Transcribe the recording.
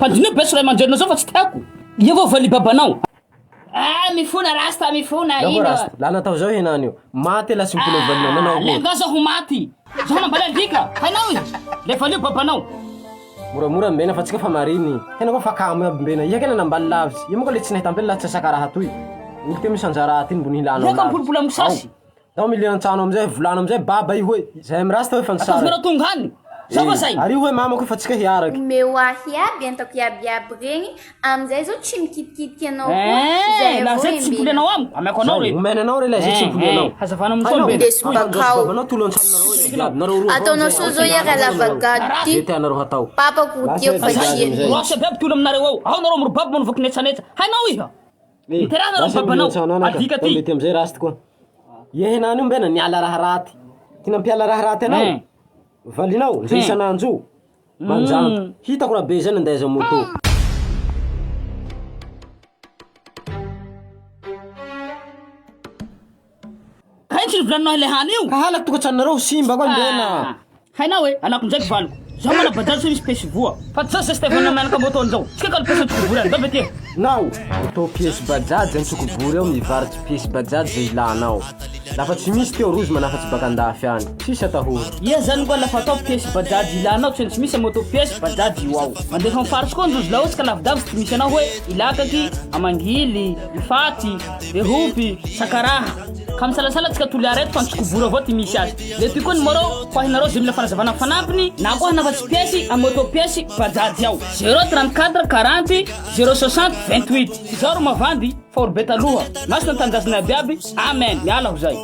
Pandino beso ray manjerina zao fa tsy tiako. Ia vao valy babanao. Mifona rasta mifona ino. La natao zao henany io. Maty la simpolo valinao nanao. Lengaza ho maty. Zaho nambala lika. Hainao io. Le valio babanao. Mora mbena fa tsika fa mariny. Hena ko fa kamo aby mbena. Ia kena nambala lavitsy. Ia mo ko le tsy nahita ampela tsaka raha toy. Olo te misy anjara ty mbony hilano. Ia ka mipolopolo mosasy. Dao miliona an-trano amizay volano amizay baba io hoe. Zay mirasta hoe fansara. Ataovy mera tongany. Sa fa zay. Ari hoe mamako fa tsika hiaraky. Meu ahiaby antako iabiaby regny amizay zao tsy mikitikitika anao. La zay tsy simpolenao amiko. Ameko anao re. Omenanao re la zay simpolenao. Hazavana amin'izao be. Babanao tolo an-tranonareo. Ataonao so zao iara lavagady ty. Tianareo hatao. Papako tio fa tsy. Rosa be tolo aminareo ao. Ao nareo morobaby mo nivoky netsanetsa. Hainao iha. Iterana nareo babanao. Adika ty. Mety amizay rasty koa. Ia henany io mbena niala raha raty. Tina mpiala raha raty anao. Valinao, zay isan'andro. Manjanto. Hitako raha be zay nandaiza moto. Kain tsy volaninao le hany io. Ka halako tokantranonareo simba koa mbena. Hainao hoe anako ndraiky valiko. Zaho mana bajaly so misy pièce voa. Fa tsy sa Stefana menaka moto an'izao. Tsika ka pièce tsikobory any. Dove ty. Nao, atao pièce bajaly zay tsikobory ao mivarotsy pièce bajaly zay ilanao. Lafa tsy misy teo rozy manafatsy baka andafy any. Sisa tahory. Ia zany koa lafa atao pièce bajaly ilanao tsy misy moto pièce bajaly io ao. Mandefa mifarotsy koa ndozy laha ohatsy ka lavidavitsy tsy misy anao hoe ilakaky, amangily, ifaty, behopy, sakaraha. Ka misalasala tsika tolo arety fa tsikobory avao ty misy azy. Le ty koa numéro fa hinareo zay mila fanazavana fanampiny na koa hanafatsy pièce a moto pièce bajaly ao. 034 40 060 28. Zao ro mavandy fa olo be taloha. Masina tanjazina abiaby. Amen. Miala ho zay.